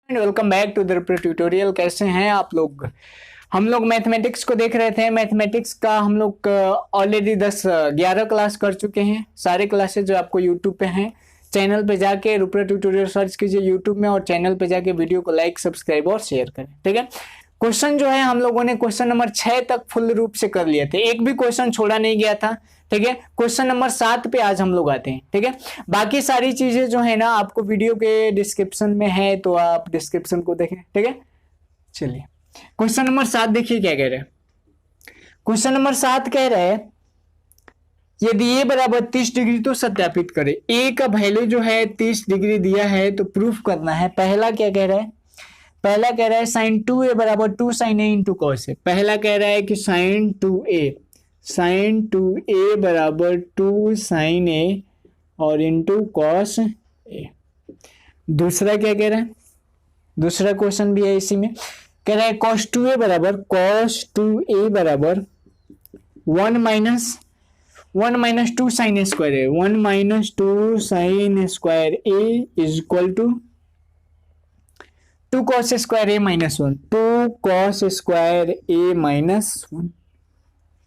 Welcome back to the tutorial. कैसे हैं आप लोग? हम लोग मैथमेटिक्स को देख रहे थे। मैथमेटिक्स का हम लोग ऑलरेडी 11 क्लास कर चुके हैं। सारे क्लासेस जो आपको यूट्यूब पे हैं, चैनल पे जाके रुपरा ट्यूटोरियल सर्च कीजिए यूट्यूब में और चैनल पे जाके वीडियो को लाइक, सब्सक्राइब और शेयर करें। ठीक है। क्वेश्चन जो है हम लोगों ने क्वेश्चन नंबर 6 तक फुल रूप से कर लिए थे, एक भी क्वेश्चन छोड़ा नहीं गया था। ठीक है। क्वेश्चन नंबर 7 पे आज हम लोग आते हैं। ठीक है। बाकी सारी चीजें जो है ना आपको वीडियो के डिस्क्रिप्शन में है, तो आप डिस्क्रिप्शन को देखें। ठीक है। चलिए क्वेश्चन नंबर 7 देखिए क्या कह रहे हैं। क्वेश्चन नंबर 7 कह रहे हैं यदि ए बराबर 30 डिग्री तो सत्यापित करें। ए का वैल्यू जो है 30 डिग्री दिया है तो प्रूफ करना है। पहला क्या कह रहा है? पहला कह रहा है साइन 2a बराबर 2 sign A into cos A. पहला कह रहा है कि साइन 2a बराबर 2 साइन ए और इंटू कॉस ए। दूसरा क्या कह रहा है? दूसरा क्वेश्चन भी है इसी में, कह रहा है cos 2a बराबर 1 माइनस 2 साइन स्क्वायर है। 1 minus 2 sine square A is equal to 2 cos square A minus 1। 2 cos square A minus 1।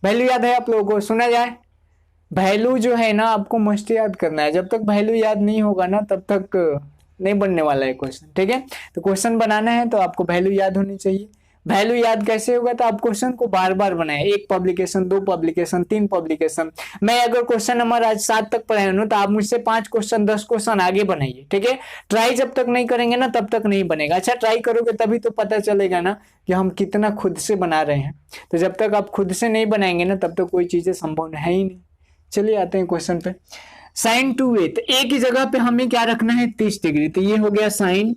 Value याद है आप लोगों को? सुना जाए, वैल्यू जो है ना आपको मस्ट याद करना है। जब तक वैल्यू याद नहीं होगा ना तब तक नहीं बनने वाला है क्वेश्चन। ठीक है। तो क्वेश्चन बनाना है तो आपको वैल्यू याद होनी चाहिए। वैल्यू याद कैसे होगा? तो आप क्वेश्चन को बार बार बनाए, 1 पब्लिकेशन, 2 पब्लिकेशन, 3 पब्लिकेशन। मैं अगर क्वेश्चन नंबर आज 7 तक पढ़ाया हूं तो आप मुझसे 5 क्वेश्चन 10 क्वेश्चन आगे बनाइए। ठीक है। ट्राई जब तक नहीं करेंगे ना तब तक नहीं बनेगा। अच्छा, ट्राई करोगे तभी तो पता चलेगा ना कि हम कितना खुद से बना रहे हैं। तो जब तक आप खुद से नहीं बनाएंगे ना तब तक कोई चीजें संभव है ही नहीं। चलिए आते हैं क्वेश्चन पे। साइन 2a, तो a की जगह पे हमें क्या रखना है? 30 डिग्री। तो ये हो गया साइन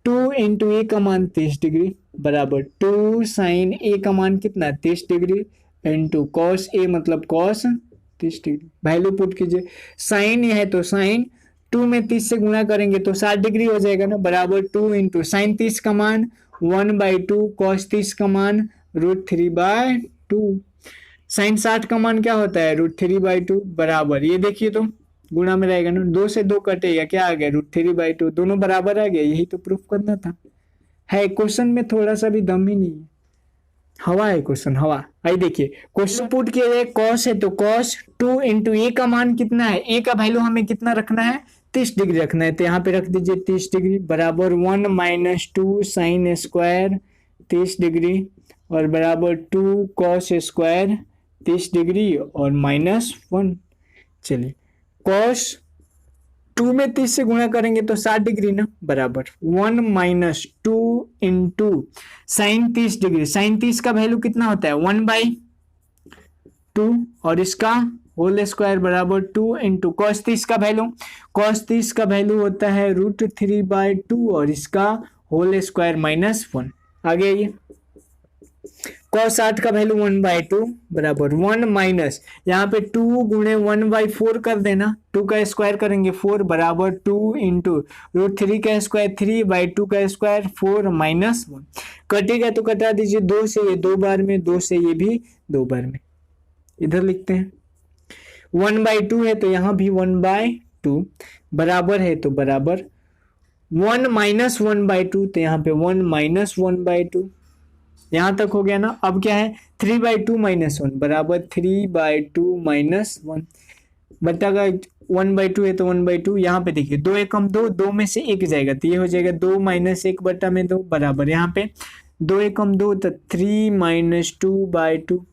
2 इंटू ए का मान 30 डिग्री बराबर 2 साइन ए का मान कितना? 30 डिग्री इंटू कॉस ए मतलब कॉस 30 डिग्री। वैल्यू पुट कीजिए। साइन ये है तो साइन 2 में 30 से गुणा करेंगे तो 60 डिग्री हो जाएगा ना, बराबर 2 इंटू साइन 30 का मान 1/2 कॉस 30 का मान √3/2। साइन 60 का मान क्या होता है? √3/2 बराबर, ये देखिए तो गुणा में रहेगा ना, 2 से 2 कटेगा, क्या आ गया? √3/2। दोनों बराबर आ गया। यही तो प्रूफ करना था। है क्वेश्चन में थोड़ा सा भी दम ही नहीं है, हवा है क्वेश्चन, हवा। आई देखिए क्वेश्चन पुट किया जाए, कॉस है तो कॉस 2 इंटू ए का मान कितना है? ए का वैल्यू हमें कितना रखना है? 30 डिग्री रखना है। तो यहाँ पे रख दीजिए 30 डिग्री बराबर 1 माइनस 2 साइन स्क्वायर 30 डिग्री और बराबर 2 कॉस स्क्वायर 30 डिग्री और माइनस 1। चलिए कॉस 2 में 30 से गुणा करेंगे तो 60 डिग्री ना, बराबर 1 minus 2 into sine 30 degree. Sine 30 का वैल्यू कितना होता है? 1/2 और इसका होल स्क्वायर बराबर 2 इंटू कॉस 30 का वैल्यू। कॉस 30 का वैल्यू होता है √3/2 और इसका होल स्क्वायर माइनस 1। आगे आइए, cos 60 का वैल्यू 1/2 बराबर 1 माइनस, यहाँ पे 2 गुणे 1/4 कर देना, 2 का स्क्वायर करेंगे 4 बराबर 2 इंटू √3 का स्क्वायर 3/2 का स्क्वायर 4 माइनस 1। कटेगा तो कटा दीजिए, 2 से ये 2 बार में, 2 से ये भी 2 बार में। इधर लिखते हैं 1/2 है तो यहाँ भी 1/2 बराबर है तो बराबर 1 माइनस 1/2, तो यहाँ पे 1 माइनस 1/2। यहां तक हो गया ना। अब क्या है? 3/2 माइनस 1 बराबर 3/2 माइनस 1 बटेगा 1/2 है तो 1/2। यहाँ पे देखिए 2 एकम 2, 2 में से 1 जाएगा तो ये हो जाएगा 2 माइनस 1 बटा में 2 बराबर, यहाँ पे 2 एकम 2 तो 3 माइनस 2/2।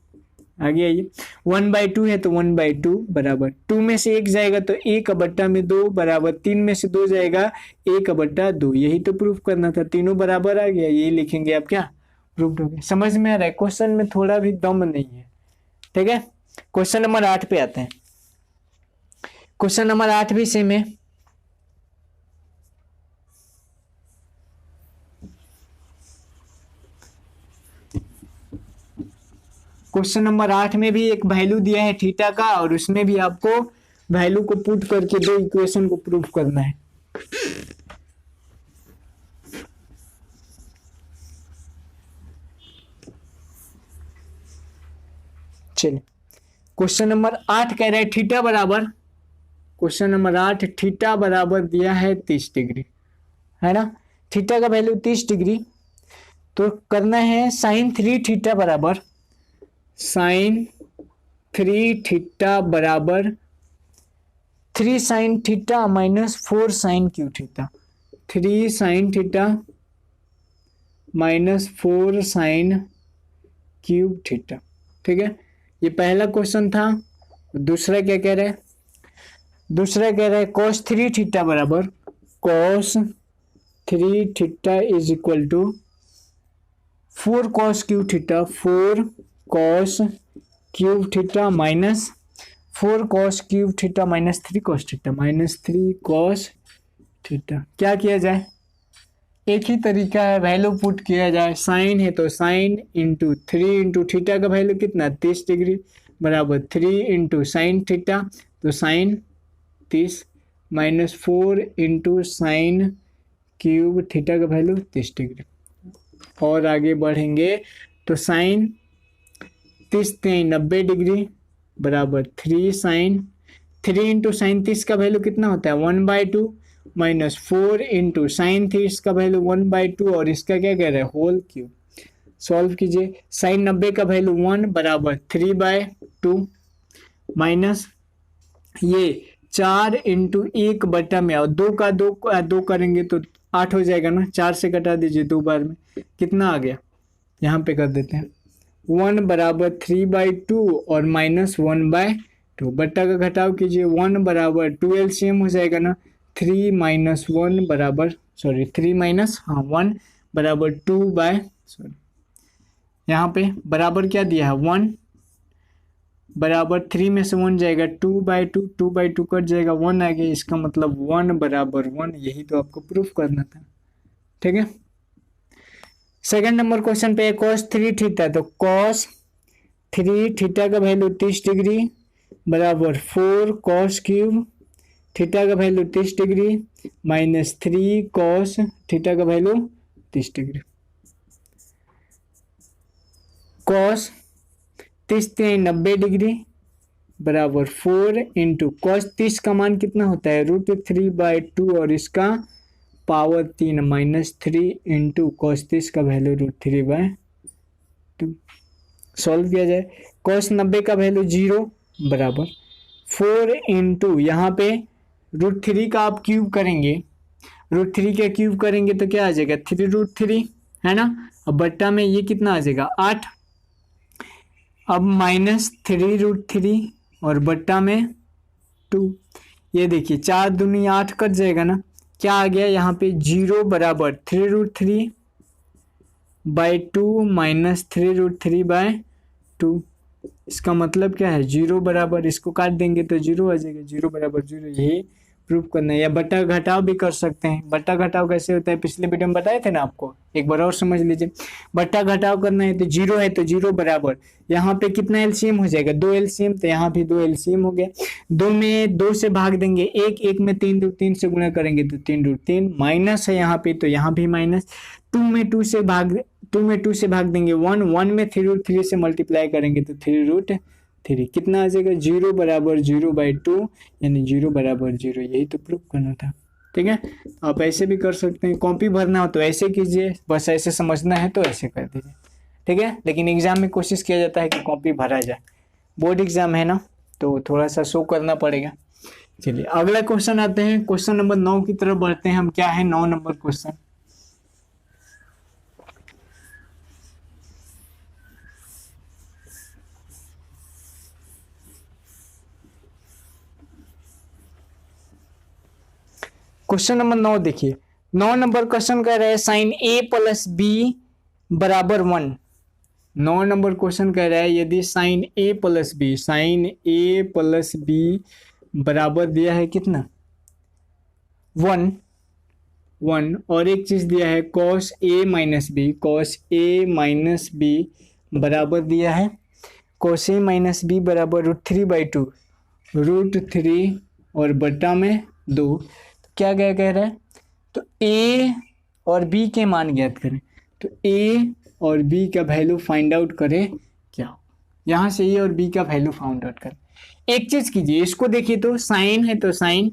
आगे आइए, 1/2 है तो 1/2 बराबर 2 में से 1 जाएगा तो 1 बट्टा में 2 बराबर 3 में से 2 जाएगा 1 बट्टा 2। यही तो प्रूफ करना था। तीनों बराबर आ गया, यही लिखेंगे आप क्या? प्रूफ हो गया। समझ में आ रहा है? क्वेश्चन में थोड़ा भी दम नहीं है। ठीक है। क्वेश्चन नंबर 8 पे आते हैं। क्वेश्चन नंबर 8 भी सेम है। क्वेश्चन नंबर 8 में भी एक वैल्यू दिया है थीटा का और उसमें भी आपको वैल्यू को पुट करके 2 इक्वेशन को प्रूफ करना है। चलिए क्वेश्चन नंबर 8 कह रहा है थीटा बराबर, क्वेश्चन नंबर 8 थीटा बराबर दिया है 30 डिग्री, है ना। थीटा का वैल्यू 30 डिग्री, तो करना है साइन 3 थीटा बराबर साइन 3 थीटा बराबर 3 sine theta minus 4 sine cube theta, 3 sine theta minus 4 sine cube theta. ठीक है, ये पहला क्वेश्चन था। दूसरा क्या कह रहा है, दूसरा कह रहा है cos 3 थीटा बराबर cos 3 theta is equal to 4 cos cube theta, 4 cos cube theta minus 4 cos cube theta minus 3 cos theta, minus 3 cos theta. क्या किया जाए, एक ही तरीका है, वैल्यू पुट किया जाए। साइन है तो साइन इंटू 3 इंटू थीटा का वैल्यू कितना 30 डिग्री बराबर 3 इंटू साइन थीटा, तो sine 30 minus 4 into sine cube theta का वैल्यू 30 डिग्री। और आगे बढ़ेंगे तो साइन 30 90 डिग्री बराबर 3 साइन 3 इंटू साइन 30 का वैल्यू कितना होता है 1/2 माइनस 4 इंटू साइन 30 का वैल्यू 1/2 और इसका क्या कह रहा है होल क्यूब। सॉल्व कीजिए, साइन 90 का वैल्यू 1 बराबर 3/2 माइनस ये 4 इंटू 1 बटा में और 2 का 2 करेंगे तो 8 हो जाएगा ना, 4 से घटा दीजिए 2 बार में, कितना आ गया, यहाँ पे कर देते हैं 1 बराबर 3/2 और माइनस 1/2 बट्टा का घटाव कीजिए, 1 बराबर 2 एलसीएम हो जाएगा ना, 3 माइनस 1 बराबर 1 बराबर 2 यहाँ पे बराबर क्या दिया है 1 बराबर 3 में से 1 जाएगा 2/2, 2/2 कट जाएगा 1 आ गया, इसका मतलब 1 बराबर 1, यही तो आपको प्रूफ करना था। ठीक है, सेकंड नंबर क्वेश्चन पे cos 3 थीटा, तो cos 3 थीटा का वैल्यू 30 डिग्री बराबर 4 cos क्यूब थीटा का value 30 degree minus 3 cos theta का वैल्यू 30 डिग्री। cos 30 90 डिग्री बराबर 4 इंटू cos 30 का मान कितना होता है √3/2 और इसका पावर 3 माइनस 3 इंटू cos 30 का वैल्यू √3/2। सॉल्व किया जाए, cos 90 का वैल्यू 0 बराबर 4 इंटू यहाँ पे √3 का आप क्यूब करेंगे, √3 का क्यूब करेंगे तो क्या आ जाएगा 3√3 है ना, अब बट्टा में ये कितना आ जाएगा 8, अब माइनस 3√3 और बट्टा में 2, ये देखिए 4 दूनी 8 कट जाएगा ना, क्या आ गया यहाँ पे 0 बराबर 3√3/2 माइनस 3√3/2। इसका मतलब क्या है 0 बराबर, इसको काट देंगे तो 0 आ जाएगा, 0 बराबर 0, यही प्रूफ करना है। या बट्टा घटाव भी कर सकते हैं, बट्टा घटाव कैसे होता है पिछले वीडियो में बताए थे ना आपको, एक बार और समझ लीजिए। बट्टा घटाव करना है तो 0 है तो 0 बराबर यहाँ पे कितना एलसीएम हो जाएगा 2 एलसीएम, तो यहाँ भी 2 एलसीएम हो गया, 2 में 2 से भाग देंगे 1, 1 में 3 से गुणा करेंगे तो 3√3 माइनस है यहाँ पे तो यहाँ भी माइनस, 2 में 2 से भाग देंगे 1, 1 में 3√3 से मल्टीप्लाई करेंगे तो 3√3, कितना आ जाएगा 0 बराबर 0/2 यानी 0 बराबर 0, यही तो प्रूफ करना था। ठीक है, आप ऐसे भी कर सकते हैं, कॉपी भरना हो तो ऐसे कीजिए, बस ऐसे समझना है तो ऐसे कर दीजिए। ठीक है, लेकिन एग्जाम में कोशिश किया जाता है कि कॉपी भरा जाए, बोर्ड एग्जाम है ना तो थोड़ा सा शो करना पड़ेगा। चलिए अगला क्वेश्चन आते हैं, क्वेश्चन नंबर 9 की तरफ बढ़ते हैं हम। क्या है 9 नंबर क्वेश्चन, क्वेश्चन नंबर 9 देखिए, 9 नंबर क्वेश्चन कह रहा है साइन a प्लस बी बराबर 1। 9 नंबर क्वेश्चन कह रहा है यदि साइन a प्लस बी बराबर दिया है कितना 1 और एक चीज दिया है cos a माइनस बी बराबर दिया है cos a माइनस बी बराबर √3/2, √3 और बटा में 2, क्या क्या कह रहा है तो a और b के मान ज्ञात करें, तो a और b का वैल्यू फाइंड आउट करें, क्या यहाँ से a और b का वैल्यू फाइंड आउट करें। एक चीज कीजिए, इसको देखिए तो साइन है तो साइन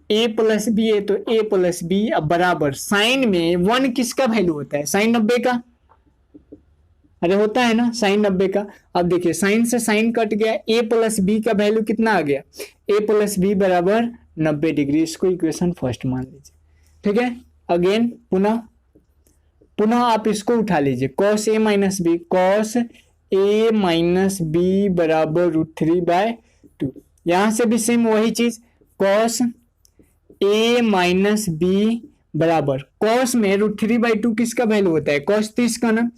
ए प्लस बी है तो ए प्लस बी, अब बराबर साइन में 1 किसका वैल्यू होता है, साइन 90 का, अरे होता है ना साइन 90 का। अब देखिए साइन से साइन कट गया, ए प्लस बी का वैल्यू कितना आ गया, ए प्लस बी बराबर 90 डिग्री, इसको इक्वेशन फर्स्ट मान लीजिए। ठीक है, अगेन पुनः आप इसको उठा लीजिए, cos A minus B, cos A minus B बराबर √3/2। यहां से भी सेम वही चीज, कॉस ए माइनस बी बराबर, कॉस में √3/2 किसका वैल्यू होता है, कॉस 30 का ना,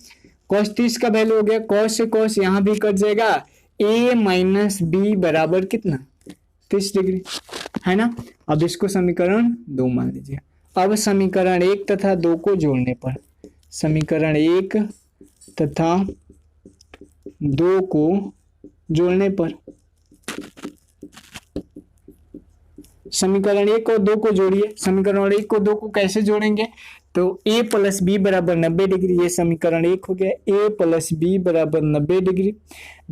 कॉस 30 का वैल्यू हो गया, कॉस से कॉस यहां भी कट जाएगा, ए माइनस बी बराबर कितना 30 डिग्री, है ना। अब इसको समीकरण 2 मान लीजिए। अब समीकरण 1 तथा 2 को जोड़ने पर, समीकरण 1 तथा 2 को जोड़ने पर, समीकरण 1 और 2 को जोड़िए। समीकरण 1 को 2 को कैसे जोड़ेंगे, तो a प्लस बी बराबर 90 डिग्री, ये समीकरण 1 हो गया, a प्लस बी बराबर 90 डिग्री।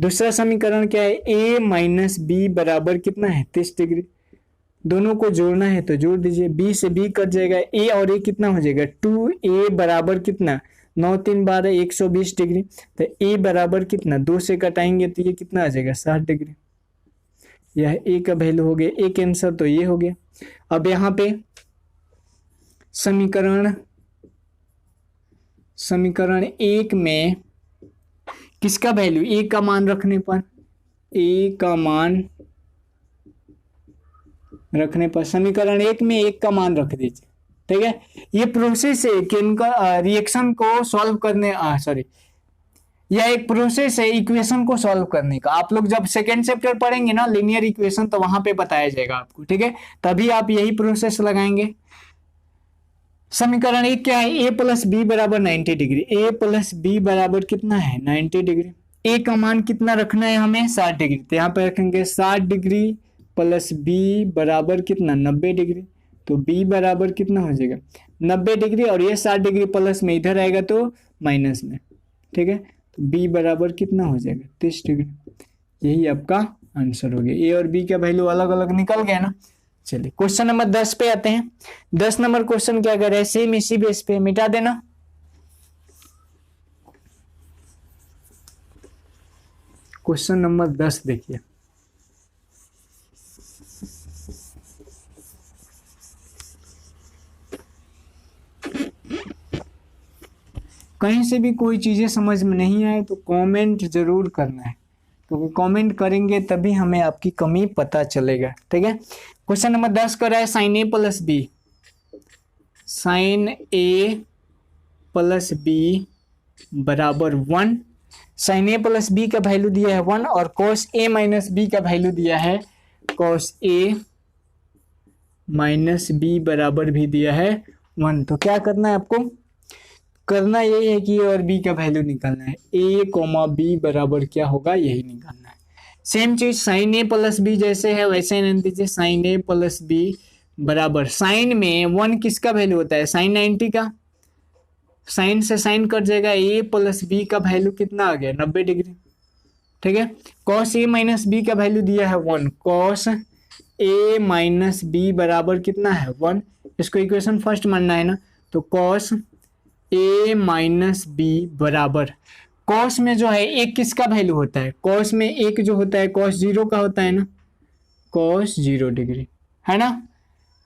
दूसरा समीकरण क्या है, a माइनस बी बराबर कितना है 30 डिग्री। दोनों को जोड़ना है तो जोड़ दीजिए, b से b कट जाएगा, a और a कितना हो जाएगा 2a बराबर कितना 9 3 12 120 डिग्री, तो a बराबर कितना 2 से कटाएंगे तो ये कितना आ जाएगा 60 डिग्री। यह a का वैल्यू हो गया, एक आंसर तो ये हो गया। अब यहाँ पे समीकरण 1 में किसका वैल्यू, a का मान रखने पर, a का मान रखने पर समीकरण 1 में 1 का मान रख दीजिए। ठीक है, ये प्रोसेस है कि इनका रिएक्शन को सॉल्व करने, यह एक प्रोसेस है इक्वेशन को सॉल्व करने का। आप लोग जब सेकेंड चैप्टर पढ़ेंगे ना लीनियर इक्वेशन, तो वहां पे बताया जाएगा आपको। ठीक है, तभी आप यही प्रोसेस लगाएंगे। समीकरण 1 क्या है, a प्लस बी बराबर 90 डिग्री, a प्लस बी बराबर कितना है 90 डिग्री। a का मान कितना रखना है हमें 60 डिग्री, तो यहाँ पे रखेंगे 60 डिग्री प्लस b बराबर कितना 90 डिग्री, तो b बराबर कितना हो जाएगा 90 डिग्री, और ये 60 डिग्री प्लस में इधर आएगा तो माइनस में। ठीक है, तो b बराबर कितना हो जाएगा 30 डिग्री। यही आपका आंसर हो गया, a और b का वैल्यू अलग अलग निकल गया ना। चलिए क्वेश्चन नंबर 10 पे आते हैं। 10 नंबर क्वेश्चन क्या कर रहे हैं, सेम इसी बेस पे मिटा देना। क्वेश्चन नंबर 10 देखिए, कहीं से भी कोई चीजें समझ में नहीं आए तो कमेंट जरूर करना है, क्योंकि कमेंट करेंगे तभी हमें आपकी कमी पता चलेगा। ठीक है, क्वेश्चन नंबर 10 कर रहा है साइन ए प्लस बी, साइन ए प्लस बी बराबर 1। साइन ए प्लस बी का वैल्यू दिया है 1 और कॉस ए माइनस बी का वैल्यू दिया है कॉस ए माइनस बी बराबर भी दिया है 1। तो क्या करना है आपको, करना यही है कि ए और बी का वैल्यू निकालना है, a कोमा बी बराबर क्या होगा यही निकालना है। सेम चीज साइन ए प्लस बी जैसे है वैसे नहीं दीजिए, साइन ए प्लस बी बराबर, साइन में 1 किसका वैल्यू होता है साइन 90 का, साइन से साइन कट जाएगा, a प्लस बी का वैल्यू कितना आ गया 90 डिग्री। ठीक है, कॉस ए माइनस बी का वैल्यू दिया है 1, कॉस ए माइनस बी बराबर कितना है 1, इसको इक्वेशन फर्स्ट मानना है ना, तो कॉस ए माइनस बी बराबर, कॉस में जो है एक किसका वैल्यू होता है, कॉस में एक जो होता है कॉस 0 का होता है ना, कॉस 0 डिग्री है ना,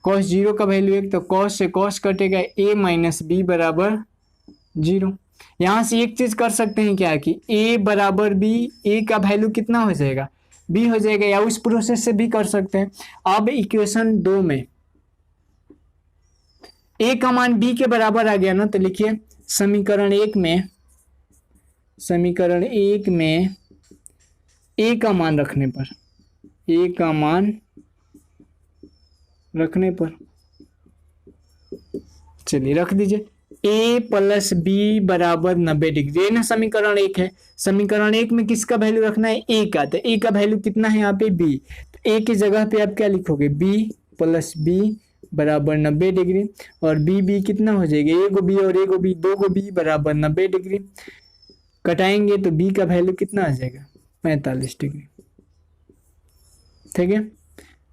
कॉस 0 का वैल्यू 1, तो कॉस से कॉस कटेगा, a माइनस बी बराबर 0। यहां से एक चीज कर सकते हैं क्या कि a बराबर b, a का वैल्यू कितना हो जाएगा b हो जाएगा, या उस प्रोसेस से भी कर सकते हैं। अब इक्वेशन 2 में a का मान b के बराबर आ गया ना, तो लिखिए समीकरण 1 में a का मान रखने पर, a का मान रखने पर, चलिए रख दीजिए, a प्लस बी बराबर 90 डिग्री, ना समीकरण 1 है। समीकरण 1 में किसका वैल्यू रखना है a का, तो a का वैल्यू कितना है यहाँ पे b, तो a की जगह पे आप क्या लिखोगे b प्लस बी बराबर 90 डिग्री, और बी कितना हो जाएगा, एक बी और एक बी, दो बी बराबर 90 डिग्री, कटाएंगे तो बी का वैल्यू कितना आ जाएगा 45 डिग्री। ठीक है,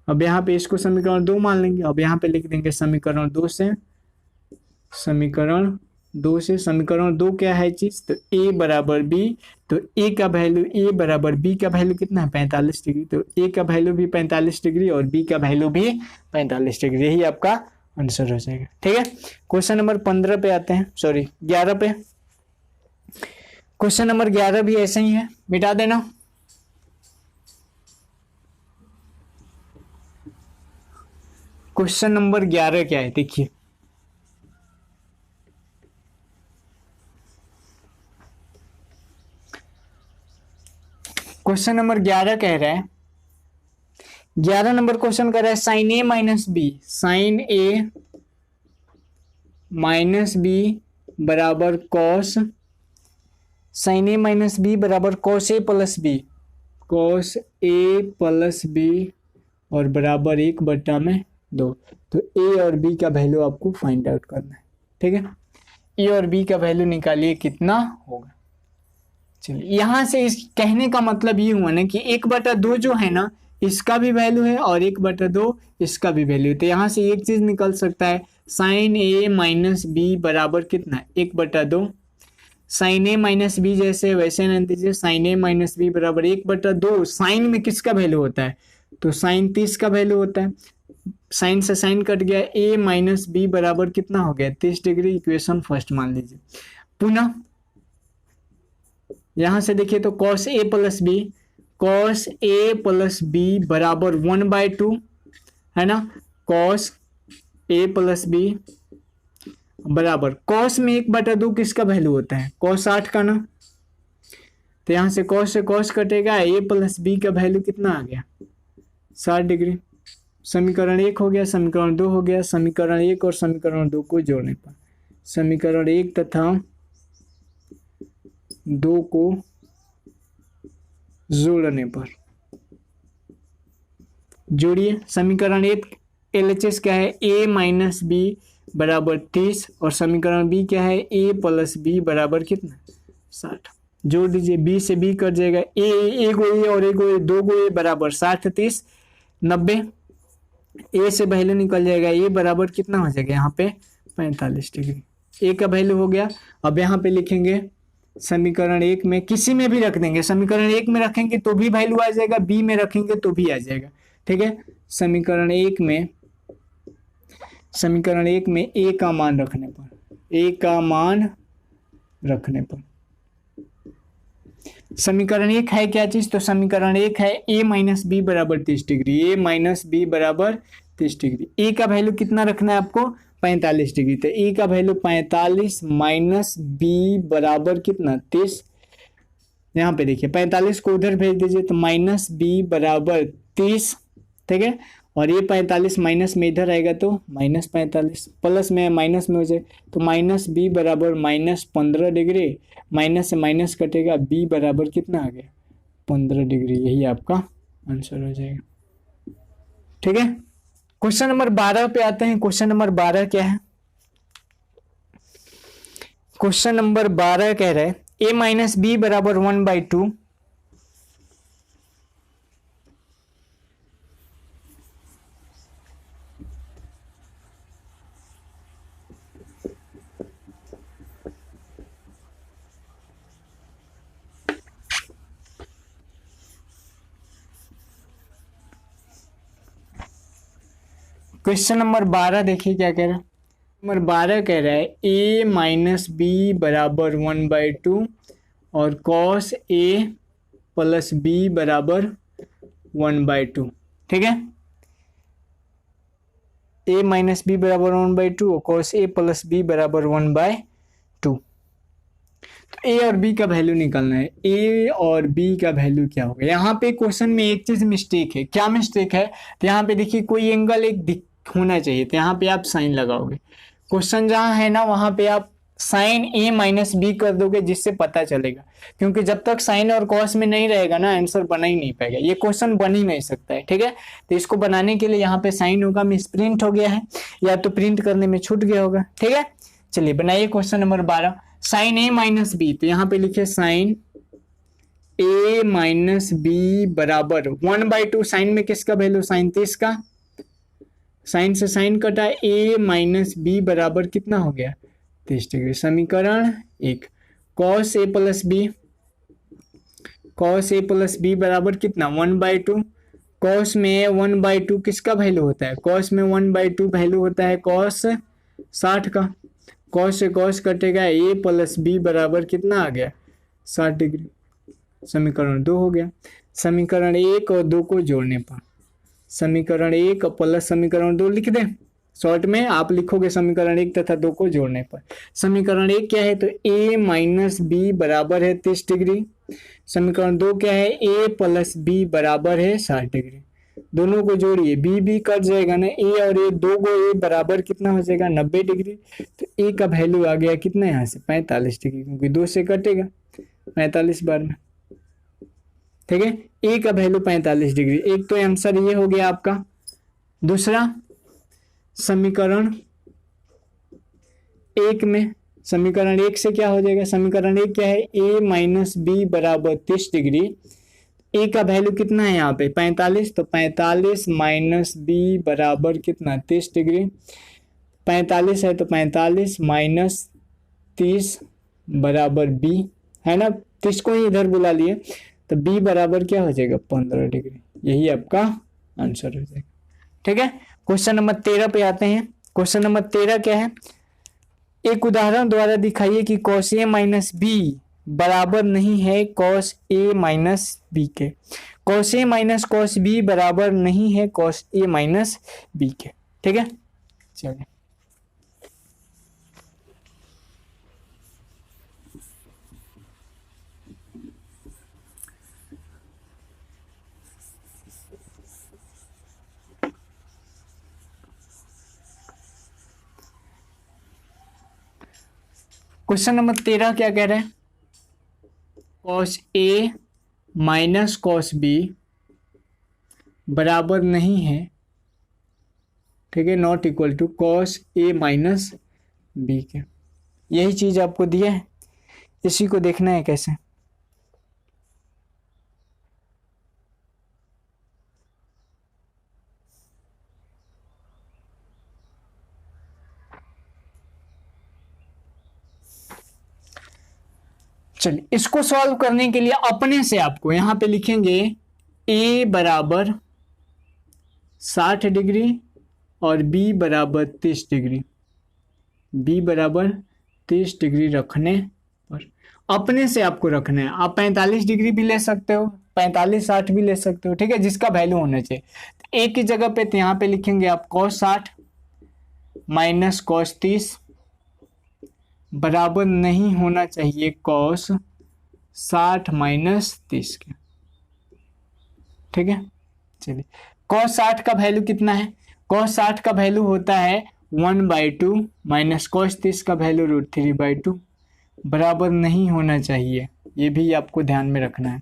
अब यहाँ पे इसको समीकरण 2 मान लेंगे। अब यहाँ पे लिख देंगे समीकरण 2 से, समीकरण 2 क्या है चीज, तो a बराबर b। तो a का वैल्यू, a बराबर b का वैल्यू कितना है 45 डिग्री। तो a का वैल्यू भी 45 डिग्री और b का वैल्यू भी 45 डिग्री। यही आपका आंसर हो जाएगा। ठीक है, क्वेश्चन नंबर 15 पे आते हैं, सॉरी 11 पे। क्वेश्चन नंबर 11 भी ऐसे ही है, मिटा देना। क्वेश्चन नंबर 11 क्या है देखिए, क्वेश्चन नंबर 11 कह रहा है, 11 नंबर क्वेश्चन कह रहा है साइन ए माइनस बी, साइन ए माइनस बी बराबर कॉस, साइन ए माइनस बी बराबर cos A plus B, cos A plus B और बराबर 1/2। तो ए और बी का वैल्यू आपको फाइंड आउट करना है। ठीक है, ए और बी का वैल्यू निकालिए कितना होगा। चलिए, यहां से इस कहने का मतलब ये हुआ ना कि 1/2 जो है ना इसका भी वैल्यू है और 1/2 इसका भी वैल्यू है। तो यहां से एक चीज निकल सकता है, साइन ए माइनस बी बराबर कितना है 1/2। साइन ए माइनस बी जैसे वैसे न दीजिए, साइन ए माइनस बी बराबर 1/2। साइन में किसका वैल्यू होता है, तो साइन 30 का वैल्यू होता है। साइन से साइन कट गया, ए माइनस बी बराबर कितना हो गया 30 डिग्री। इक्वेशन फर्स्ट मान लीजिए। पुनः यहां से देखिए तो cos A plus B, cos A plus B बराबर 1/2 है ना। कॉस ए प्लस बी बराबर, कॉस में 1/2 किसका वैल्यू होता है, cos 60 का ना। तो यहां से cos कटेगा, ए प्लस बी का वैल्यू कितना आ गया 60 डिग्री। समीकरण 1 हो गया, समीकरण 2 हो गया। समीकरण 1 और समीकरण 2 को जोड़ने पर, समीकरण 1 तथा 2 को जोड़ने पर, जोड़िए। समीकरण 1 LHS क्या है, a माइनस बी बराबर 30 और समीकरण b क्या है, a प्लस बी बराबर कितना 60। जोड़ दीजिए, b से b कट जाएगा, a को a और a को a, 2 को a बराबर 60 30 90। a से वैल्यू निकल जाएगा, a बराबर कितना हो जाएगा यहाँ पे 45 डिग्री। a का वैल्यू हो गया। अब यहाँ पे लिखेंगे समीकरण 1 में, किसी में भी रख देंगे, समीकरण 1 में रखेंगे तो भी वैल्यू आ जाएगा, b में रखेंगे तो भी आ जाएगा। ठीक है, समीकरण 1 में, समीकरण 1 में a का मान रखने पर, a का मान रखने पर, समीकरण 1 है क्या चीज, तो समीकरण 1 है a माइनस बी बराबर 30 डिग्री, a माइनस बी बराबर 30 डिग्री। a का वैल्यू कितना रखना है आपको 45 डिग्री। तो a का वैल्यू 45 माइनस बी बराबर कितना 30। यहाँ पे देखिए 45 को उधर भेज दीजिए तो माइनस बी बराबर 30। ठीक है, और ये 45 माइनस में इधर आएगा तो माइनस 45, प्लस में माइनस में हो जाए तो माइनस बी बराबर माइनस 15 डिग्री। माइनस से माइनस कटेगा, बी बराबर कितना आ गया 15 डिग्री। यही आपका आंसर हो जाएगा। ठीक है, क्वेश्चन नंबर 12 पे आते हैं। क्वेश्चन नंबर 12 क्या है, क्वेश्चन नंबर 12 कह रहे हैं a माइनस बी बराबर 1/2। क्वेश्चन नंबर 12 देखिए क्या कह रहा है। नंबर 12 कह रहा है a माइनस बी बराबर 1/2 और cos a प्लस बी बराबर 1/2। ठीक है, a माइनस बी बराबर 1/2 और cos a प्लस बी बराबर 1/2। तो a और b का वैल्यू निकालना है। a और b का वैल्यू क्या होगा। यहाँ पे क्वेश्चन में एक चीज मिस्टेक है। क्या मिस्टेक है, तो यहाँ पे देखिए कोई एंगल एक होना चाहिए, तो यहाँ पे आप साइन लगाओगे। क्वेश्चन जहां है ना वहां पे आप साइन ए माइनस बी कर दोगे, जिससे पता चलेगा, क्योंकि जब तक साइन और कॉस में नहीं रहेगा ना आंसर बना ही नहीं पाएगा, ये क्वेश्चन बन ही नहीं सकता है। ठीक है, तो इसको बनाने के लिए यहाँ पे साइन होगा, मिस प्रिंट हो गया है या तो प्रिंट करने में छूट गया होगा। ठीक है, चलिए बनाइए क्वेश्चन नंबर 12। साइन ए माइनस बी, तो यहाँ पे लिखिए साइन ए माइनस बी बराबर 1/2 साइन में किसका वैल्यू, साइन 30 का, साइन से साइन कटा, ए माइनस बी बराबर कितना हो गया 30 डिग्री। समीकरण 1 cos A plus B, cos A plus B बराबर कितना 1/2। कॉस में 1/2 किसका वैल्यू होता है, कॉस में 1/2 वैल्यू होता है कॉस 60 का। कॉस से कॉस कटेगा, ए प्लस बी बराबर कितना आ गया 60 डिग्री। समीकरण 2 हो गया। समीकरण 1 और 2 को जोड़ने पर समीकरण 1 प्लस समीकरण 2 लिख दें। शॉर्ट में आप लिखोगे समीकरण 1 तथा 2 को जोड़ने पर। समीकरण 1 क्या है, तो ए माइनस बी बराबर है 30 डिग्री। समीकरण 2 क्या है, ए प्लस बी बराबर है 60 डिग्री। दोनों को जोड़िए, बी कट जाएगा ना, ए और ए, दो को ए बराबर कितना हो जाएगा 90 डिग्री। तो ए का वैल्यू आ गया कितना यहाँ से 45 डिग्री, क्योंकि 2 से कटेगा 45 बार में। ठीक है, ए का वैल्यू 45 डिग्री। एक तो आंसर ये हो गया आपका। दूसरा समीकरण 1 में, समीकरण 1 से क्या हो जाएगा, समीकरण 1 क्या है, ए माइनस बी बराबर 30 डिग्री। ए का वैल्यू कितना है यहाँ पे 45, तो 45 माइनस बी बराबर कितना 30 डिग्री। 45 है तो 45 माइनस 30 बराबर बी, है ना, 30 को ही इधर बुला लिए, तो बी बराबर क्या हो जाएगा 15 डिग्री। यही आपका आंसर हो जाएगा। ठीक है, क्वेश्चन नंबर 13 पे आते हैं। क्वेश्चन नंबर 13 क्या है, एक उदाहरण द्वारा दिखाइए कि कॉस ए माइनस बी बराबर नहीं है कॉस ए माइनस बी के। Cos A minus cos B बराबर नहीं है कॉस ए माइनस बी के। ठीक है, चलिए क्वेश्चन नंबर 13 क्या कह रहे हैं, cos A minus cos B बराबर नहीं है, ठीक है, not equal to cos A minus B के। यही चीज आपको दिया है, इसी को देखना है कैसे। चलिए, इसको सॉल्व करने के लिए अपने से आपको यहां पे लिखेंगे a बराबर 60 डिग्री और b बराबर 30 डिग्री। b बराबर 30 डिग्री रखने पर अपने से आपको रखना है। आप 45 डिग्री भी ले सकते हो, 45 60 भी ले सकते हो, ठीक है, जिसका वैल्यू होना चाहिए। तो a की जगह पे तो यहां पे लिखेंगे आप cos 60 माइनस cos 30 बराबर नहीं होना चाहिए कॉस 60 माइनस 30 के। ठीक है, चलिए, कॉस 60 का वैल्यू कितना है, कॉस 60 का वैल्यू होता है 1/2 माइनस कॉस 30 का वैल्यू √3/2 बराबर नहीं होना चाहिए। ये भी आपको ध्यान में रखना है,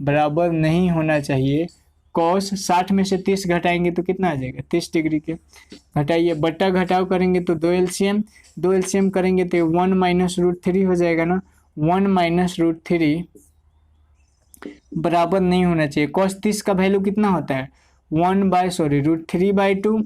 बराबर नहीं होना चाहिए। कॉस 60 में से 30 घटाएंगे तो कितना आ जाएगा 30 डिग्री के। घटाइए, बट्टा घटाव करेंगे तो 2 एलसीएम करेंगे तो 1 माइनस √3 हो जाएगा ना। 1 माइनस √3 बराबर नहीं होना चाहिए। कॉस 30 का वैल्यू कितना होता है √3/2।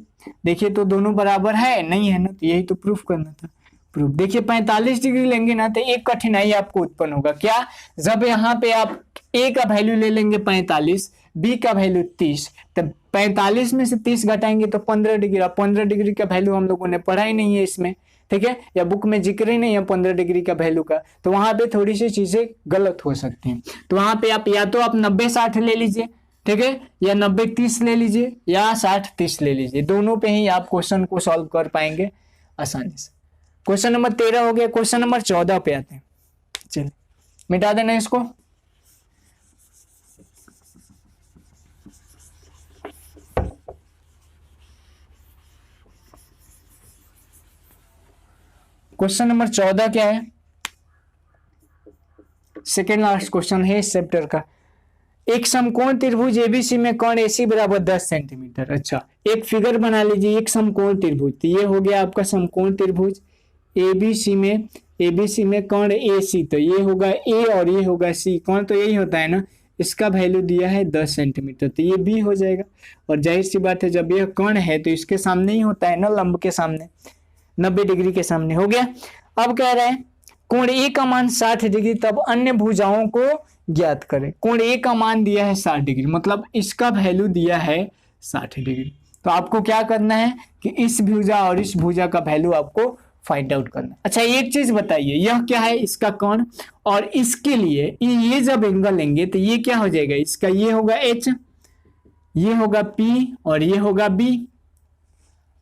देखिए तो दोनों बराबर है नहीं है ना, तो यही तो प्रूफ करना था। प्रूफ देखिए 45 डिग्री लेंगे ना तो एक कठिनाई आपको उत्पन्न होगा। क्या, जब यहाँ पे आप ए का वैल्यू ले लेंगे 45, बी का वैल्यू 30, तब 45 में से 30 घटाएंगे तो 15 डिग्री। और 15 डिग्री का वैल्यू हम लोगों ने पढ़ा ही नहीं है इसमें, ठीक है, या बुक में जिक्र ही नहीं है 15 डिग्री का वैल्यू का, तो वहां पे थोड़ी सी चीजें गलत हो सकती हैं। तो वहां पे आप या तो आप 90-60 ले लीजिए, ठीक है, या 90-30 ले लीजिए, या 60-30 ले लीजिए। दोनों पे ही आप क्वेश्चन को सॉल्व कर पाएंगे आसानी से। क्वेश्चन नंबर 13 हो गया। क्वेश्चन नंबर 14 पे आते हैं। चलिए मिटा देना इसको। क्वेश्चन नंबर 14 क्या है, सेकेंड लास्ट क्वेश्चन है इस चैप्टर का। एक समकोण त्रिभुज एबीसी में कोण एसी बराबर 10 सेंटीमीटर। अच्छा, एक फिगर बना लीजिए, एक समकोण त्रिभुज, तो ये हो गया आपका समकोण त्रिभुज एबीसी में कौन ए सी, तो ये होगा ए और ये होगा सी, कौन तो यही होता है ना। इसका वैल्यू दिया है 10 सेंटीमीटर, तो ये बी हो जाएगा। और जाहिर सी बात है जब यह कर्ण है तो इसके सामने ही होता है ना, लंब के सामने, 90 डिग्री के सामने। हो गया। अब कह रहे हैं कोण ए का मान 60 डिग्री, तब अन्य भुजाओं को ज्ञात करें। कोण ए का मान दिया है 60 डिग्री, मतलब इसका वैल्यू दिया है 60 डिग्री। तो आपको क्या करना है कि इस भुजा और इस भुजा का वैल्यू आपको फाइंड आउट करना। अच्छा एक चीज बताइए, यह क्या है, इसका कोण, और इसके लिए ये जब एंगल लेंगे तो ये क्या हो जाएगा, इसका ये होगा एच, ये होगा पी और ये होगा बी।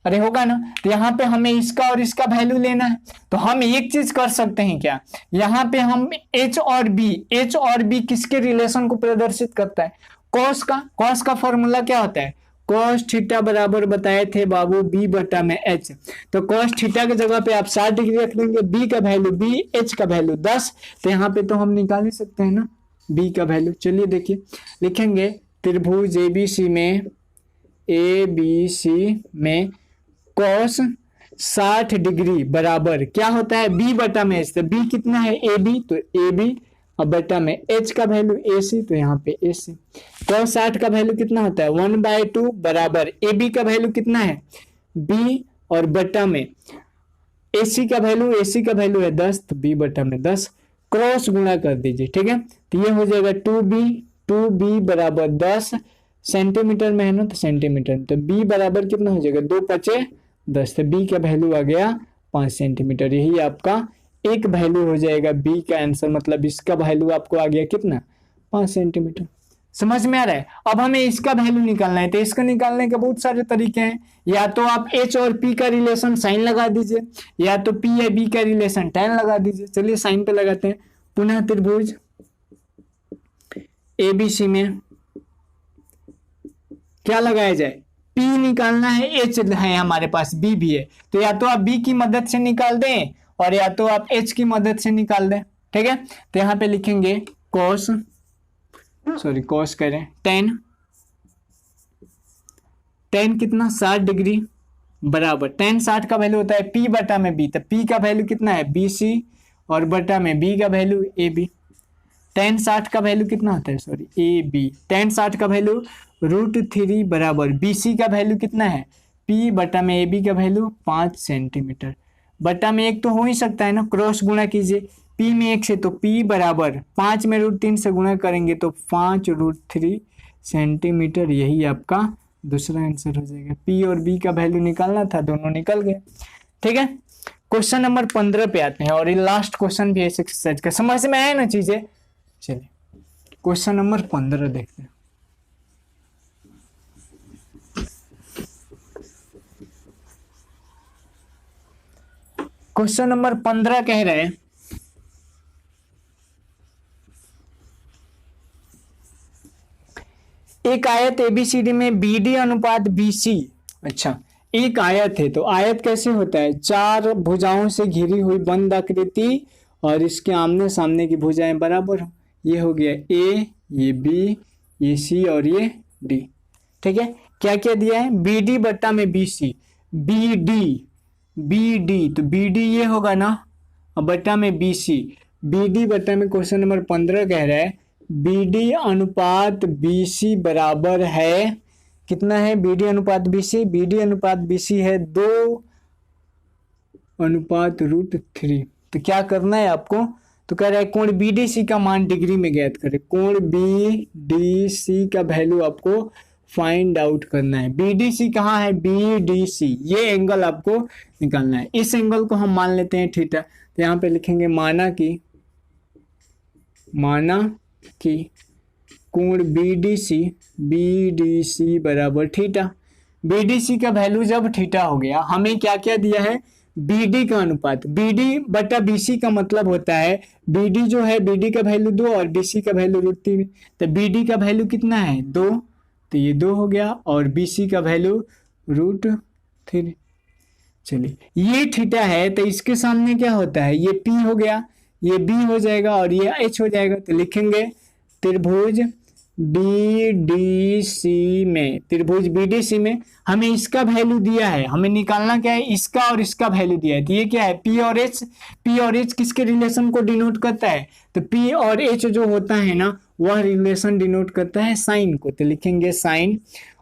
अरे होगा ना। तो यहाँ पे हमें इसका और इसका वैल्यू लेना है, तो हम एक चीज कर सकते हैं क्या, यहाँ पे हम एच और बी किसके रिलेशन को प्रदर्शित करता है, कॉस का फॉर्मूला क्या होता है, कॉस थीटा बराबर बताए थे बाबू बी बटा में एच। तो कॉस थीटा की जगह पे आप 60 डिग्री रख लेंगे, बी का वैल्यू बी, एच का वैल्यू 10, तो यहाँ पे तो हम निकाल ही सकते हैं ना बी का वैल्यू। चलिए देखिए लिखेंगे त्रिभुज एबीसी में कॉस 60 डिग्री बराबर क्या होता है, बी बटा में एच। तो बी कितना है, ए बी, तो ए बी और बटा में एच का वैल्यू ए सी, तो यहाँ पे ए सी। कॉस 60 का वैल्यू कितना होता है 1/2 बराबर ए बी का वैल्यू कितना है बी, और बटा में ए सी का वैल्यू है 10, तो बी बटा में 10, क्रॉस गुणा कर दीजिए। ठीक है, तो ये हो जाएगा 2b बराबर 10 सेंटीमीटर में है ना, तो सेंटीमीटर, तो b बराबर कितना हो जाएगा 2 × 10, तो b का वैल्यू आ गया 5 सेंटीमीटर। यही आपका एक वैल्यू हो जाएगा b का आंसर, मतलब इसका वैल्यू आपको आ गया कितना 5 सेंटीमीटर। समझ में आ रहा है। अब हमें इसका वैल्यू निकालना है, तो इसका निकालने के बहुत सारे तरीके हैं। या तो आप h और p का रिलेशन साइन लगा दीजिए, या तो p या b का रिलेशन tan लगा दीजिए। चलिए साइन पे लगाते हैं। पुनः त्रिभुज एबीसी में क्या लगाया जाए, P निकालना है, H है हमारे पास, B भी है, तो या तो आप B की मदद से निकाल दें और या तो आप H की मदद से निकाल दें। ठीक है, तो यहां पे लिखेंगे कॉस करें tan कितना 60 डिग्री बराबर, tan 60 का वैल्यू होता है P बटा में B, तो P का वैल्यू कितना है BC और बटा में B का वैल्यू AB। tan 60 का वैल्यू कितना होता है AB, tan 60 का वैल्यू √3 बराबर BC का वैल्यू कितना है P बटा में AB का वैल्यू 5 सेंटीमीटर, बटा में एक तो हो ही सकता है ना, क्रॉस गुणा कीजिए, P में 1 से तो P बराबर 5 में √3 से गुणा करेंगे तो 5√3 सेंटीमीटर। यही आपका दूसरा आंसर हो जाएगा। P और B का वैल्यू निकालना था, दोनों निकल गए। ठीक है, क्वेश्चन नंबर 15 पे आते हैं, और ये लास्ट क्वेश्चन भी है एक्सरसाइज का। समझ में आया ना चीजें। चलिए क्वेश्चन नंबर 15 देखते हैं। क्वेश्चन नंबर 15 कह रहे हैं एक आयत एबीसीडी में बीडी अनुपात बीसी। अच्छा, एक आयत है, तो आयत कैसे होता है, 4 भुजाओं से घिरी हुई बंद आकृति और इसके आमने सामने की भुजाएं बराबर हो। ये हो गया ए, ये बी, ये सी और ये डी। ठीक है, क्या क्या दिया है, बीडी बट्टा में बीसी, बीडी तो बीडी ये होगा ना, और बट्टा में बीसी, बीडी बट्टा में क्वेश्चन नंबर 15 कह रहा है बीडी अनुपात बीसी बराबर है कितना है, बीडी अनुपात बीसी है 2:√3। तो क्या करना है आपको, तो कह रहा है कोण बीडीसी का मान डिग्री में ज्ञात करें। कोण बीडीसी का वैल्यू आपको फाइंड आउट करना है। बीडीसी कहाँ है, बीडीसी, ये एंगल आपको निकालना है। इस एंगल को हम मान लेते हैं थीटा, तो यहाँ पे लिखेंगे माना कि कोण बीडीसी बराबर थीटा। बीडीसी का वैल्यू जब थीटा हो गया, हमें क्या क्या दिया है, बीडी का अनुपात, बीडी बटा बीसी का मतलब होता है बीडी जो है, बीडी का वैल्यू 2 और बीसी का वैल्यू √3। तो बीडी का वैल्यू कितना है 2, तो ये 2 हो गया, और बीसी का वैल्यू √3। चलिए ये थीटा है, तो इसके सामने क्या होता है, ये P हो गया, ये B हो जाएगा और ये H हो जाएगा। तो लिखेंगे त्रिभुज बीडीसी में, त्रिभुज बीडीसी में हमें इसका वैल्यू दिया है, हमें निकालना क्या है, इसका और इसका वैल्यू दिया है। तो ये क्या है, पी और एच। पी और एच किसके रिलेशन को डिनोट करता है, तो पी और एच जो होता है ना वह रिलेशन डिनोट करता है साइन को। तो लिखेंगे साइन,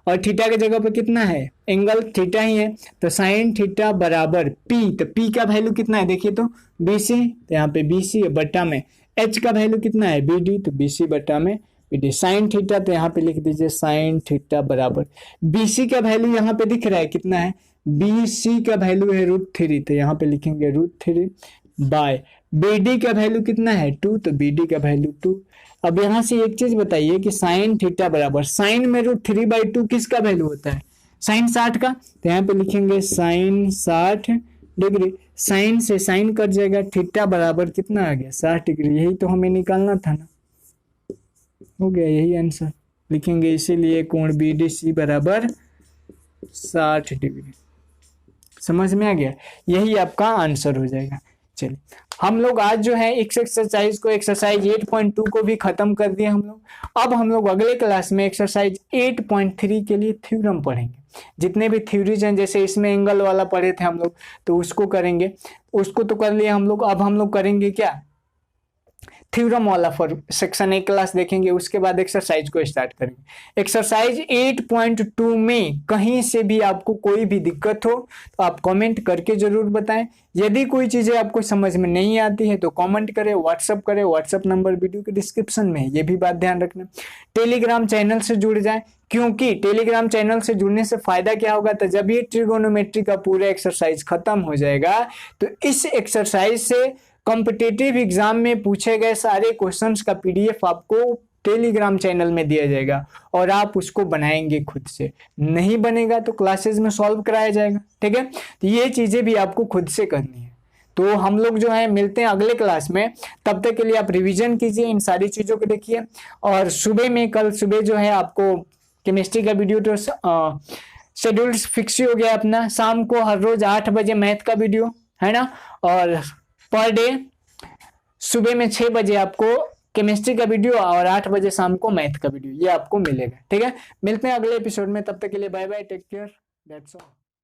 और थीटा की जगह पर कितना है, एंगल थीटा ही है, तो साइन थीटा बराबर पी। तो पी का वैल्यू कितना है देखिए तो बीसी, तो यहाँ पे बीसी बट्टा में एच का वैल्यू कितना है बीडी, तो बीसी बट्टा में बीडी। साइन थीटा तो यहाँ पे लिख दीजिए साइन थीटा बराबर बीसी का वैल्यू यहाँ पे दिख रहा है कितना है, बीसी का वैल्यू है √3, तो यहाँ पे लिखेंगे √3 बाय बीडी का वैल्यू कितना है 2, तो बीडी का वैल्यू 2। अब यहाँ से एक चीज बताइए कि साइन थीटा बराबर साइन में √3/2 किसका वैल्यू होता है, साइन 60 का, तो यहाँ पे लिखेंगे साइन 60 डिग्री। साइन से साइन कट जाएगा, थीटा बराबर कितना आ गया 60 डिग्री। यही तो हमें निकालना था ना, हो गया यही आंसर। लिखेंगे इसीलिए कोण बीडीसी बराबर 60 डिग्री। समझ में आ गया, यही आपका आंसर हो जाएगा। चलिए हम लोग आज जो है इस एक्सरसाइज को, एक्सरसाइज 8.2 को भी खत्म कर दिए हम लोग। अब हम लोग अगले क्लास में एक्सरसाइज 8.3 के लिए थ्योरम पढ़ेंगे। जितने भी थ्योरीज हैं, जैसे इसमें एंगल वाला पढ़े थे हम लोग, तो उसको करेंगे, उसको तो कर लिया हम लोग। अब हम लोग करेंगे क्या, थ्योरम वाला फॉर सेक्शन 1 क्लास देखेंगे, उसके बाद एक्सरसाइज को स्टार्ट करेंगे। एक्सरसाइज 8.2 में कहीं से भी आपको कोई भी दिक्कत हो तो आप कमेंट करके जरूर बताएं। यदि कोई चीजें आपको समझ में नहीं आती है तो कमेंट करें, व्हाट्सअप करें, व्हाट्सअप नंबर वीडियो के डिस्क्रिप्शन में है, ये भी बात ध्यान रखना। टेलीग्राम चैनल से जुड़ जाए, क्योंकि टेलीग्राम चैनल से जुड़ने से फायदा क्या होगा, तो जब ये ट्रिगोनोमेट्री का पूरा एक्सरसाइज खत्म हो जाएगा तो इस एक्सरसाइज से कॉम्पिटिटिव एग्जाम में पूछे गए सारे क्वेश्चंस का पीडीएफ आपको टेलीग्राम चैनल में दिया जाएगा और आप उसको बनाएंगे खुद से। नहीं बनेगा तो क्लासेस में सॉल्व कराया जाएगा, ठीक है। तो ये चीजें भी आपको खुद से करनी है। तो हम लोग जो है मिलते हैं अगले क्लास में, तब तक के लिए आप रिवीजन कीजिए, इन सारी चीजों को देखिए। और सुबह में, कल सुबह जो है आपको केमिस्ट्री का वीडियो तो शेड्यूल फिक्स ही हो गया अपना, शाम को हर रोज 8 बजे मैथ का वीडियो है ना, और पर डे सुबह में 6 बजे आपको केमिस्ट्री का वीडियो और 8 बजे शाम को मैथ का वीडियो, ये आपको मिलेगा, ठीक है। मिलते हैं अगले एपिसोड में, तब तक के लिए bye bye, take care, that's all.